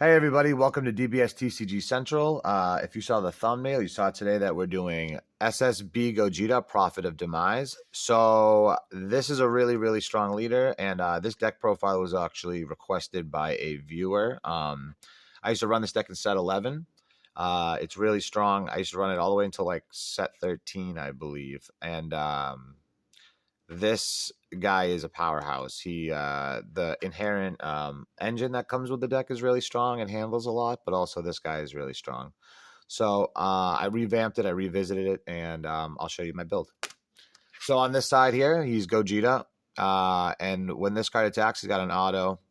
Hey everybody, welcome to DBS TCG Central. If you saw the thumbnail, you saw today that we're doing SSB Gogeta, Prophet of Demise. So this is a really strong leader, and this deck profile was actually requested by a viewer. I used to run this deck in set 11. It's really strong. I used to run it all the way until like set 13, I believe. And this guy is a powerhouse. The inherent engine that comes with the deck is really strong and handles a lot, but also this guy is really strong. So I revamped it, I revisited it, and I'll show you my build. So on this side here, he's Gogeta, and when this card attacks, he's got an auto.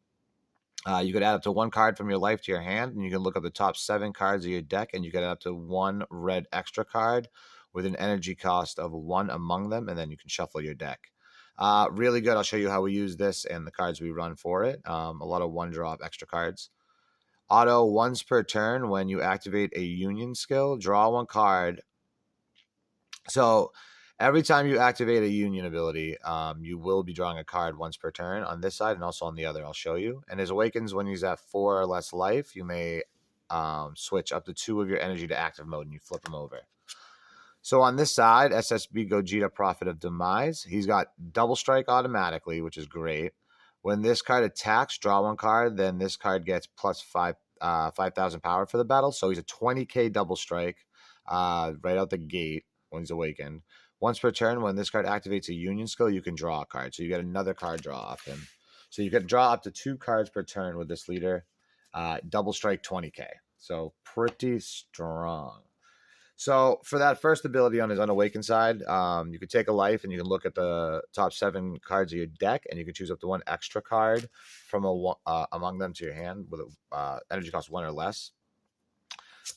You could add up to one card from your life to your hand, and you can look up the top 7 cards of your deck, and you get up to 1 red extra card with an energy cost of 1 among them, and then you can shuffle your deck. Really good. I'll show you how we use this and the cards we run for it. A lot of 1-drop extra cards. Auto once per turn when you activate a union skill, draw 1 card. So every time you activate a union ability, you will be drawing a card once per turn on this side and also on the other. I'll show you. And his awakens when he's at 4 or less life. You may switch up to 2 of your energy to active mode and you flip him over. So on this side, SSB Gogeta, Prophet of Demise. He's got double strike automatically, which is great. When this card attacks, draw 1 card, then this card gets plus 5,000 power for the battle. So he's a 20k double strike right out the gate when he's awakened. Once per turn, when this card activates a union skill, you can draw a card. So you get another card draw off him. So you can draw up to 2 cards per turn with this leader. Double strike 20k. So pretty strong. So for that first ability on his unawakened side, you could take a life and you can look at the top 7 cards of your deck, and you can choose up to 1 extra card from among them to your hand with a energy cost 1 or less.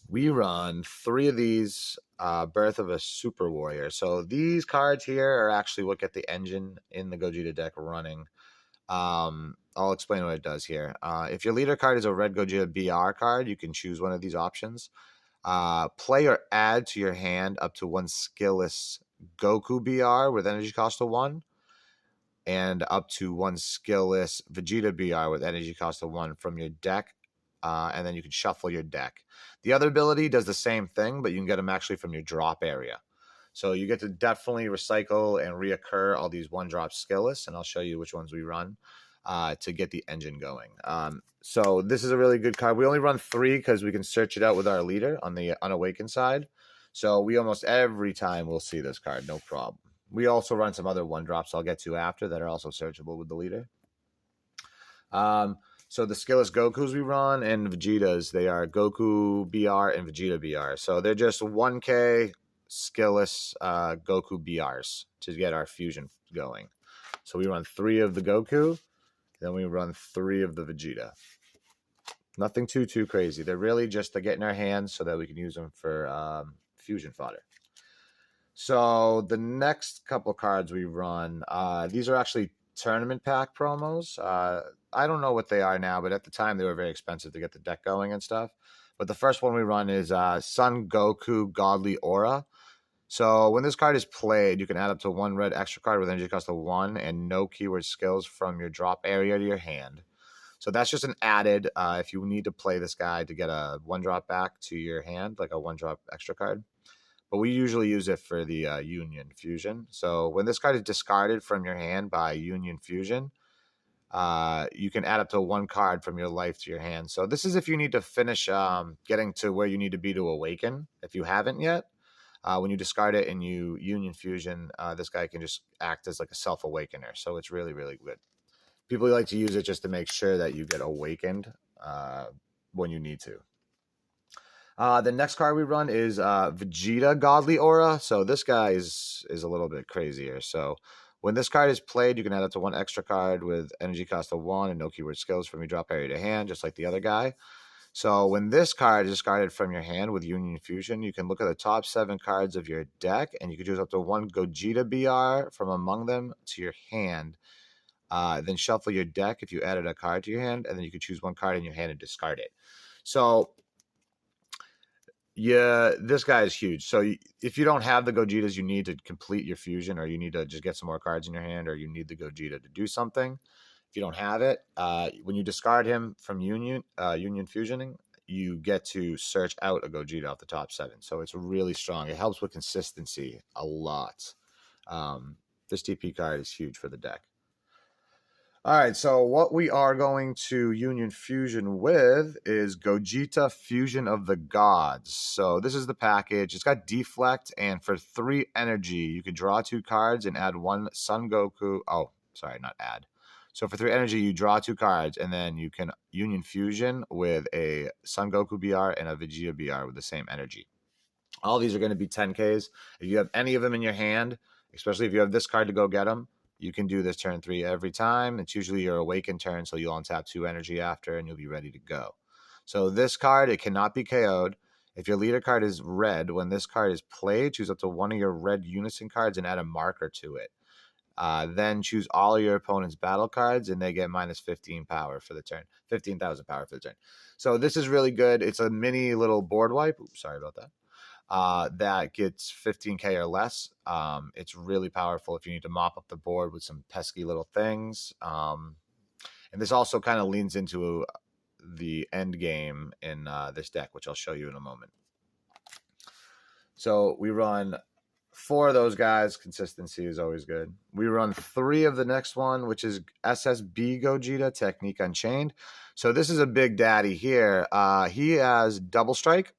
We run 3 of these, Birth of a Super Warrior. So these cards here are actually what get the engine in the Gogeta deck running. I'll explain what it does here. If your leader card is a red Gogeta BR card, you can choose one of these options. Play or add to your hand up to 1 skillless Goku BR with energy cost of 1, and up to 1 skillless Vegeta BR with energy cost of 1 from your deck, and then you can shuffle your deck. The other ability does the same thing, but you can get them actually from your drop area. So you get to definitely recycle and reoccur all these 1-drop skillless, and I'll show you which ones we run to get the engine going. So this is a really good card. We only run 3 because we can search it out with our leader on the unawakened side. So we almost every time we'll see this card, no problem. We also run some other 1-drops I'll get to after that are also searchable with the leader. So the skillless Gokus we run and Vegetas, they are Goku BR and Vegeta BR. So they're just 1k skillless Goku BRs to get our fusion going. So we run 3 of the Goku, then we run 3 of the Vegeta. Nothing too crazy. They're really just to get in our hands so that we can use them for fusion fodder. So the next couple cards we run, these are actually tournament pack promos. I don't know what they are now, but at the time they were very expensive to get the deck going and stuff. But the first one we run is Sungoku Godly Aura. So when this card is played, you can add up to 1 red extra card with energy cost of 1 and no keyword skills from your drop area to your hand. So that's just an added if you need to play this guy to get a 1-drop back to your hand, like a 1-drop extra card. But we usually use it for the Union Fusion. So when this card is discarded from your hand by Union Fusion, you can add up to 1 card from your life to your hand. So this is if you need to finish getting to where you need to be to awaken, if you haven't yet. When you discard it and you Union Fusion, this guy can just act as like a self-awakener. So it's really good. People like to use it just to make sure that you get awakened when you need to. The next card we run is Vegeta Godly Aura. So this guy is a little bit crazier. So when this card is played, you can add up to 1 extra card with energy cost of 1 and no keyword skills from your drop area to hand, just like the other guy. So when this card is discarded from your hand with Union Fusion, you can look at the top 7 cards of your deck, and you can choose up to 1 Gogeta BR from among them to your hand. Then shuffle your deck if you added a card to your hand, and then you can choose 1 card in your hand and discard it. So yeah, this guy is huge. So if you don't have the Gogetas you need to complete your fusion, or you need to just get some more cards in your hand, or you need the Gogeta to do something, If you don't have it, when you discard him from Union Fusioning, you get to search out a Gogeta off the top 7. So it's really strong. It helps with consistency a lot. This TP card is huge for the deck. All right, so what we are going to Union Fusion with is Gogeta Fusion of the Gods. So this is the package. It's got Deflect, and for 3 energy, you could draw 2 cards and add 1 Sungoku. Oh, sorry, not add. So for 3 energy, you draw 2 cards, and then you can Union Fusion with a Sungoku BR and a Vegeta BR with the same energy. All these are going to be 10Ks. If you have any of them in your hand, especially if you have this card to go get them, you can do this turn 3 every time. It's usually your awakened turn, so you'll untap 2 energy after, and you'll be ready to go. So this card, it cannot be KO'd. If your leader card is red, when this card is played, choose up to 1 of your red Unison cards and add a marker to it. Then choose all of your opponent's battle cards, and they get minus 15 power for the turn. 15,000 power for the turn. So this is really good. It's a mini little board wipe. Oops, sorry about that. That gets 15K or less. It's really powerful if you need to mop up the board with some pesky little things. And this also kind of leans into the end game in this deck, which I'll show you in a moment. So we run 4 of those guys. Consistency is always good. We run 3 of the next one, which is SSB Gogeta, Technique Unchained. So this is a big daddy here. He has Double Strike,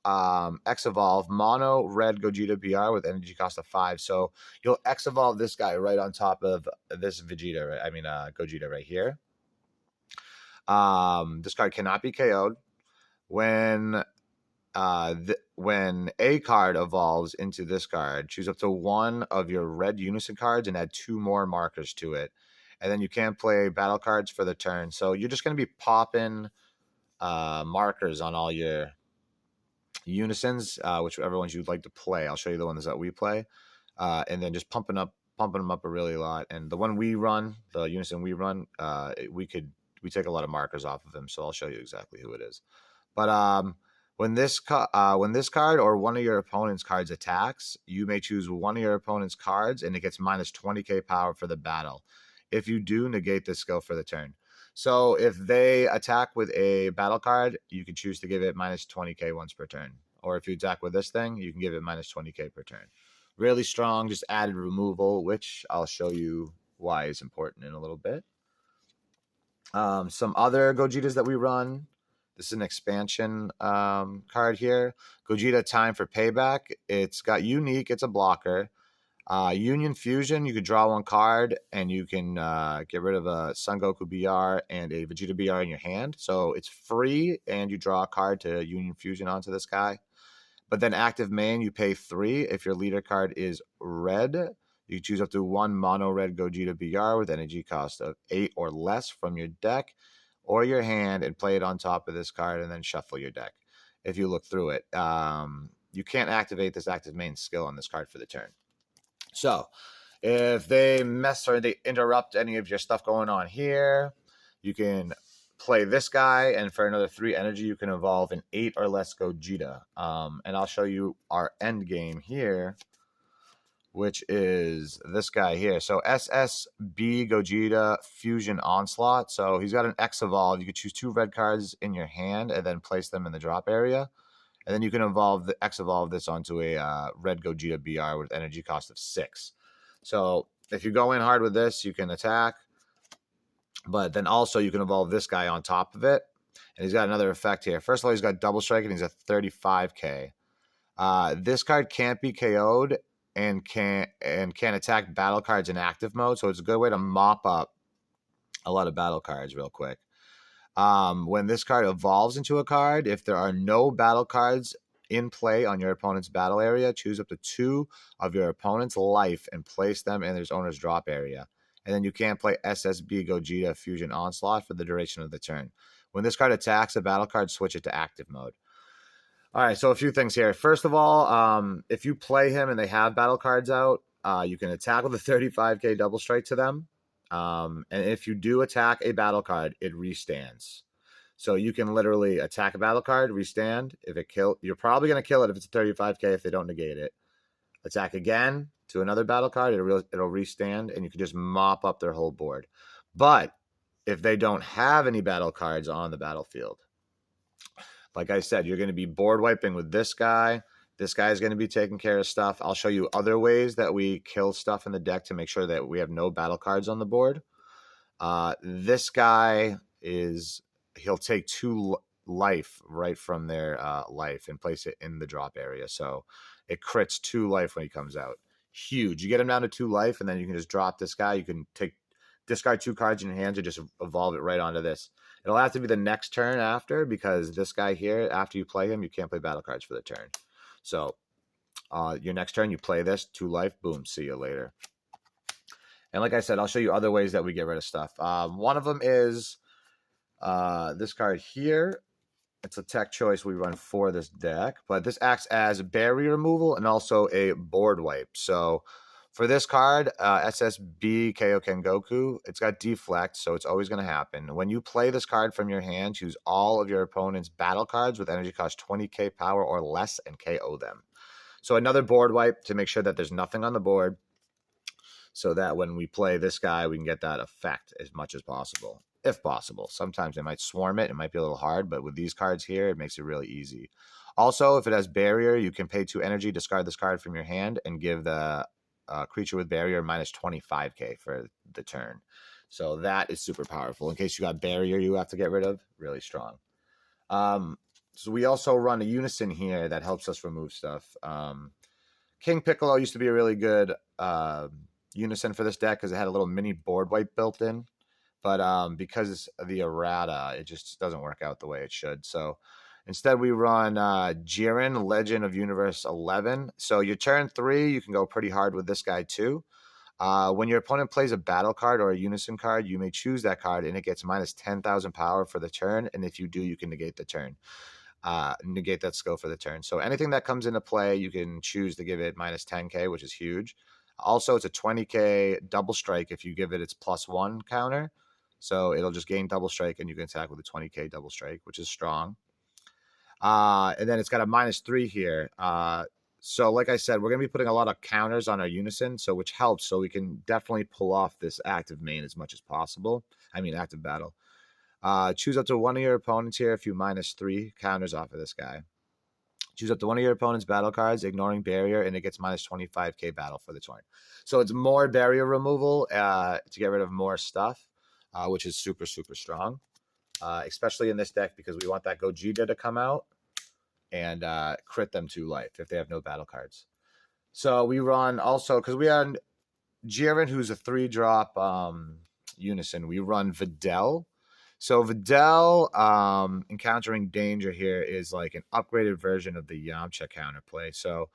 X Evolve, Mono Red Gogeta BR with energy cost of 5. So you'll X Evolve this guy right on top of this Vegeta, right? I mean, Gogeta right here. This card cannot be KO'd. When a card evolves into this card, choose up to 1 of your red Unison cards and add 2 more markers to it. And then you can't play battle cards for the turn. So you're just going to be popping markers on all your Unisons, whichever ones you'd like to play. I'll show you the ones that we play, and then just pumping them up a really lot. And the one we run, the Unison we run, we take a lot of markers off of him. So I'll show you exactly who it is. But when this card or 1 of your opponent's cards attacks, you may choose 1 of your opponent's cards, and it gets minus 20k power for the battle. If you do, negate this skill for the turn. So if they attack with a battle card, you can choose to give it minus 20k once per turn. Or if you attack with this thing, you can give it minus 20k per turn. Really strong, just added removal, which I'll show you why is important in a little bit. Some other Gogetas that we run. This is an expansion card here. Gogeta Time for Payback. It's got Unique. It's a blocker. Union Fusion, you could draw 1 card, and you can get rid of a Sungoku BR and a Vegeta BR in your hand. So it's free, and you draw a card to Union Fusion onto this guy. But then active main, you pay 3. If your leader card is red, you choose up to 1 mono red Gogeta BR with energy cost of 8 or less from your deck or your hand, and play it on top of this card, and then shuffle your deck if you look through it. You can't activate this active main skill on this card for the turn. So if they mess or they interrupt any of your stuff going on here, you can play this guy, and for another 3 energy, you can evolve an 8 or less Gogeta. And I'll show you our end game here, which is this guy here. So SSB Gogeta Fusion Onslaught. So he's got an X Evolve. You could choose 2 red cards in your hand and then place them in the drop area. And then you can X Evolve this onto a red Gogeta BR with energy cost of 6. So if you go in hard with this, you can attack. But then also you can evolve this guy on top of it. And he's got another effect here. First of all, he's got Double Strike, and he's at 35k. This card can't be KO'd and can attack battle cards in active mode. So it's a good way to mop up a lot of battle cards real quick. When this card evolves into a card, if there are no battle cards in play on your opponent's battle area, choose up to 2 of your opponent's life and place them in their owner's drop area. And then you can't play SSB Gogeta Fusion Onslaught for the duration of the turn. When this card attacks a battle card, switch it to active mode. All right, so a few things here. First of all, if you play him and they have battle cards out, you can attack with a 35k Double Strike to them. And if you do attack a battle card, it restands. So you can literally attack a battle card, restand. If it you're probably going to kill it if it's a 35k if they don't negate it. Attack again to another battle card, it'll restand, and you can just mop up their whole board. But if they don't have any battle cards on the battlefield. Like I said, you're going to be board wiping with this guy. This guy is going to be taking care of stuff. I'll show you other ways that we kill stuff in the deck to make sure that we have no battle cards on the board. This guy he'll take 2 life right from their life and place it in the drop area. So it crits 2 life when he comes out. Huge. You get him down to 2 life, and then you can just drop this guy. You can discard 2 cards in your hands and just evolve it right onto this. It'll have to be the next turn after, because this guy here, after you play him, you can't play battle cards for the turn. So your next turn, you play this, 2 life, boom, see you later. And like I said, I'll show you other ways that we get rid of stuff. One of them is this card here. It's a tech choice we run for this deck, but this acts as barrier removal and also a board wipe. So for this card, SSB Kaioken Goku, it's got deflect, so it's always going to happen. When you play this card from your hand, choose all of your opponent's battle cards with energy cost 20k power or less and KO them. So another board wipe to make sure that there's nothing on the board, so that when we play this guy, we can get that effect as much as possible, if possible. Sometimes they might swarm it. It might be a little hard, but with these cards here, it makes it really easy. Also, if it has barrier, you can pay 2 energy, discard this card from your hand, and give the creature with barrier minus 25k for the turn. So that is super powerful. In case you got barrier you have to get rid of, really strong. So we also run a Unison here that helps us remove stuff. King Piccolo used to be a really good Unison for this deck because it had a little mini board wipe built in. But because of the errata, it just doesn't work out the way it should. So instead, we run Jiren, Legend of Universe 11. So your turn 3, you can go pretty hard with this guy too. When your opponent plays a battle card or a Unison card, you may choose that card, and it gets minus 10,000 power for the turn. And if you do, you can negate the turn. Negate that skill for the turn. So anything that comes into play, you can choose to give it minus 10k, which is huge. Also, it's a 20k double strike if you give it its +1 counter. So it'll just gain double strike, and you can attack with a 20k double strike, which is strong. And then it's got a -3 here. So like I said, we're going to be putting a lot of counters on our Unison, so which helps. So we can definitely pull off this active main as much as possible. I mean, active battle. Choose up to one of your opponents here if you -3 counters off of this guy. Choose up to one of your opponent's battle cards, ignoring barrier, and it gets minus 25k battle for the turn. So it's more barrier removal to get rid of more stuff, which is super, super strong, especially in this deck because we want that Gogeta to come out and crit them to life if they have no battle cards. So we run also, because we have Jiren, who's a 3-drop Unison, we run Videl. So Videl, encountering danger here, is like an upgraded version of the Yamcha counterplay. So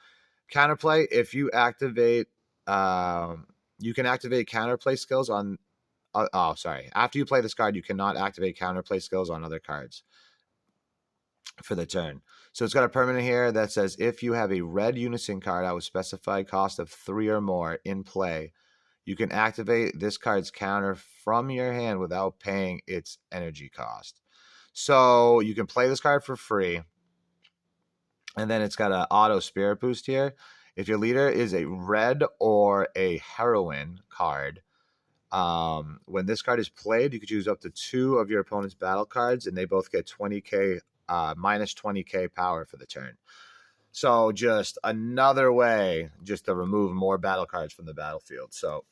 counterplay, if you activate, you can activate counterplay skills on, after you play this card, you cannot activate counterplay skills on other cards for the turn. So it's got a permanent here that says, if you have a red Unison card out with specified cost of 3 or more in play, you can activate this card's counter from your hand without paying its energy cost. So you can play this card for free. And then it's got an auto spirit boost here. If your leader is a red or a heroine card, when this card is played, you can choose up to 2 of your opponent's battle cards, and they both get 20k, minus 20k power for the turn. So just another way just to remove more battle cards from the battlefield. So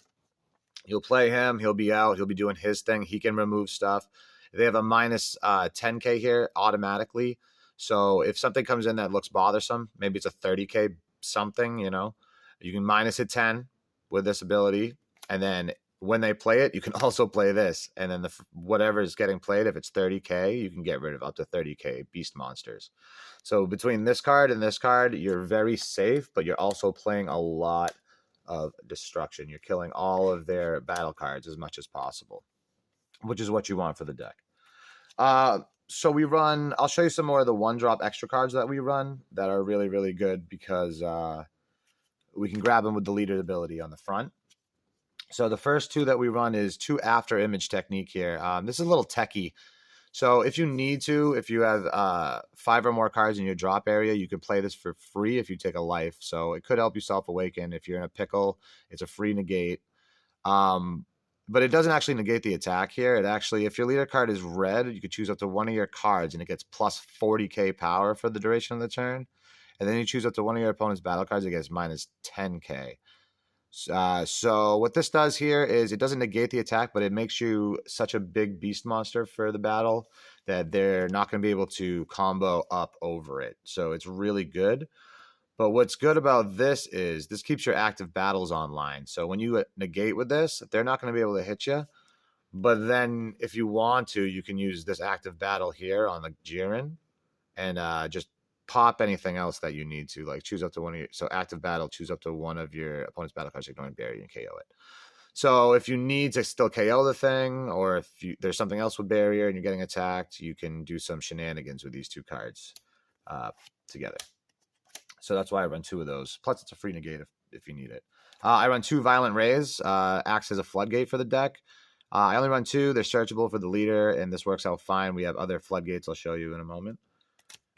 you'll play him, he'll be out, he'll be doing his thing, he can remove stuff. They have a minus 10k here automatically. So if something comes in that looks bothersome, maybe it's a 30k something, you know, you can minus a 10 with this ability. And then when they play it, you can also play this. And then whatever is getting played, if it's 30k, you can get rid of up to 30k beast monsters. So between this card and this card, you're very safe, but you're also playing a lot of destruction. You're killing all of their battle cards as much as possible, which is what you want for the deck. So we run, I'll show you some more of the 1-drop extra cards that we run that are really, really good because we can grab them with the leader ability on the front. So the first 2 that we run is 2 after image technique here. This is a little techie. So if you need to, if you have 5 or more cards in your drop area, you can play this for free if you take a life. So it could help you self-awaken. If you're in a pickle, it's a free negate. but it doesn't actually negate the attack here. It actually, if your leader card is red, you could choose up to one of your cards, and it gets plus 40k power for the duration of the turn. And then you choose up to one of your opponent's battle cards, it gets minus 10k. So what this does here is it doesn't negate the attack, but it makes you such a big beast monster for the battle that they're not going to be able to combo up over it. So it's really good. But what's good about this is this keeps your active battles online. So when you negate with this, they're not going to be able to hit you. But then if you want to, you can use this active battle here on the Jiren and just pop anything else that you need to, like choose up to one of your, so active battle, choose up to one of your opponent's battle cards, ignoring barrier, and KO it. So if you need to still KO the thing, or if there's something else with barrier and you're getting attacked, you can do some shenanigans with these two cards together. So that's why I run two of those. Plus, it's a free negate if you need it. I run two Violent Rays, acts as a floodgate for the deck. I only run two. They're searchable for the leader, and this works out fine. We have other floodgates I'll show you in a moment.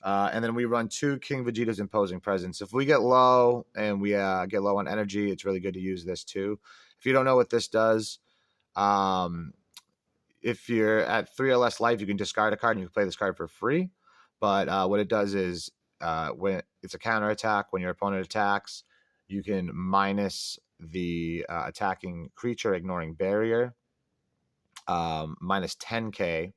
And then we run two King Vegeta's Imposing Presence. If we get low and we get low on energy, it's really good to use this too. If you don't know what this does, if you're at 3 or less life, you can discard a card and you can play this card for free. But what it does is when it's a counter attack, when your opponent attacks, you can minus the attacking creature, ignoring barrier, minus 10k,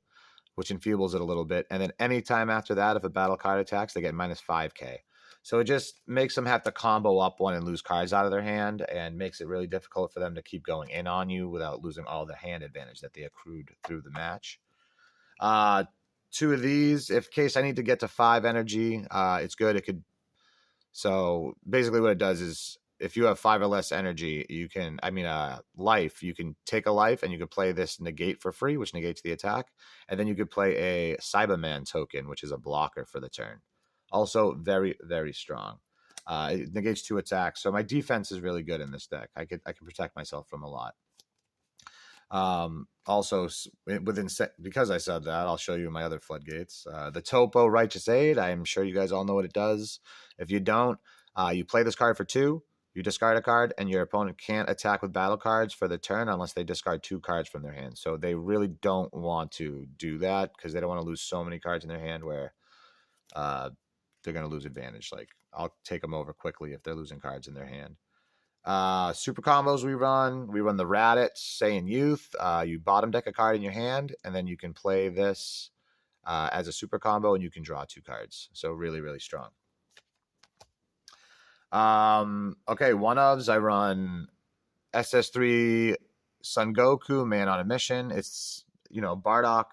which enfeebles it a little bit. And then anytime after that, if a battle card attacks, they get minus 5k. So it just makes them have to combo up one and lose cards out of their hand, and makes it really difficult for them to keep going in on you without losing all the hand advantage that they accrued through the match. Two of these, if case I need to get to 5 energy, it's good. It could. So basically what it does is if you have 5 or less energy, you can, life, you can take a life and you could play this negate for free, which negates the attack. And then you could play a Cyberman token, which is a blocker for the turn. Also very, very strong. It negates 2 attacks. So my defense is really good in this deck. I can protect myself from a lot. Also because I said that, I'll show you my other floodgates. The Topo Righteous Aid, I'm sure you guys all know what it does. If you don't, you play this card for 2, you discard a card, and your opponent can't attack with battle cards for the turn unless they discard 2 cards from their hand. So they really don't want to do that because they don't want to lose so many cards in their hand where they're going to lose advantage. Like, I'll take them over quickly if they're losing cards in their hand. Super combos we run the Raditz, say in Youth. You bottom deck a card in your hand, and then you can play this as a super combo, and you can draw 2 cards. So really, really strong. Okay, one-ofs, I run SS3 Sungoku, Man on a Mission. It's, Bardock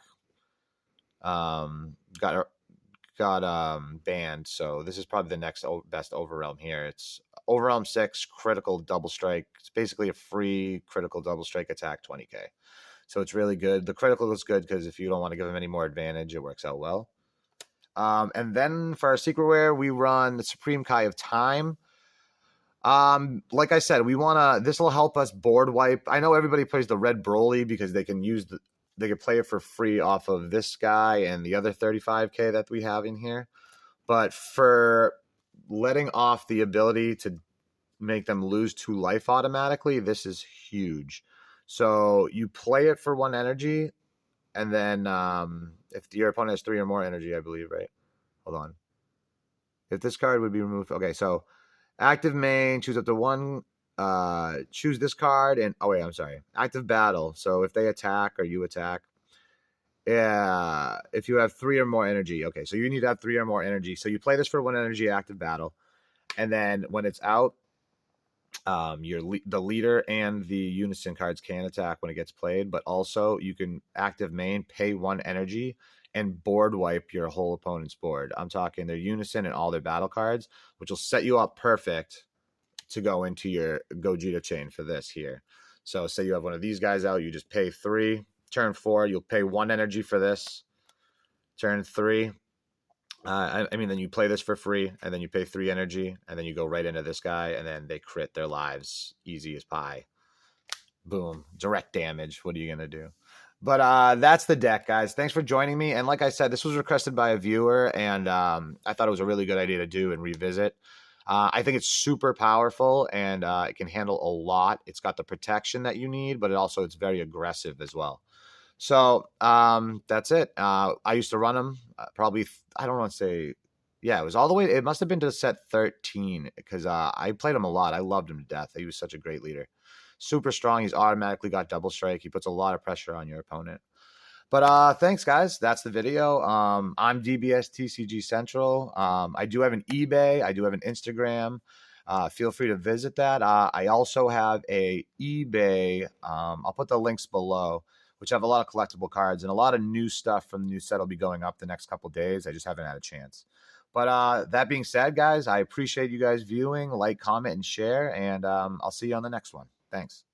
got banned, so this is probably the next best Overrealm here. It's Overrealm 6, critical double strike. It's basically a free critical double strike attack, 20k. So it's really good. The critical is good because if you don't want to give him any more advantage, it works out well. And then for our secretware, we run the Supreme Kai of Time. Like I said, this will help us board wipe. I know everybody plays the red Broly because they can play it for free off of this guy and the other 35k that we have in here. But for letting off the ability to make them lose 2 life automatically, this is huge. So you play it for 1 energy, and then if your opponent has 3 or more energy, I believe, right? Hold on. If this card would be removed, okay, so active main, choose up to 1, choose this card, and active battle. So if they attack or you attack, if you have 3 or more energy, okay, so you need to have 3 or more energy. So you play this for 1 energy, active battle, and then when it's out, the leader and the Unison cards can attack when it gets played, but also you can active main, pay 1 energy, and board wipe your whole opponent's board. I'm talking their Unison and all their battle cards, which will set you up perfect to go into your Gogeta chain for this here. So say you have one of these guys out, you just pay 3. Turn 4, you'll pay 1 energy for this. Turn 3, then you play this for free, and then you pay 3 energy, and then you go right into this guy, and then they crit their lives easy as pie. Boom, direct damage. What are you gonna do? But that's the deck, guys. Thanks for joining me. And like I said, this was requested by a viewer, and I thought it was a really good idea to do and revisit. I think it's super powerful, and it can handle a lot. It's got the protection that you need, but it's very aggressive as well. So that's it. I used to run him probably. I don't want to say. Yeah, it was all the way. It must have been to set 13 because I played him a lot. I loved him to death. He was such a great leader. Super strong. He's automatically got double strike. He puts a lot of pressure on your opponent. But thanks, guys. That's the video. I'm DBS TCG Central. I do have an eBay. I do have an Instagram. Feel free to visit that. I also have a eBay. I'll put the links below, which have a lot of collectible cards and a lot of new stuff from the new set will be going up the next couple days. I just haven't had a chance. But that being said, guys, I appreciate you guys viewing. Like, comment, and share. And I'll see you on the next one. Thanks.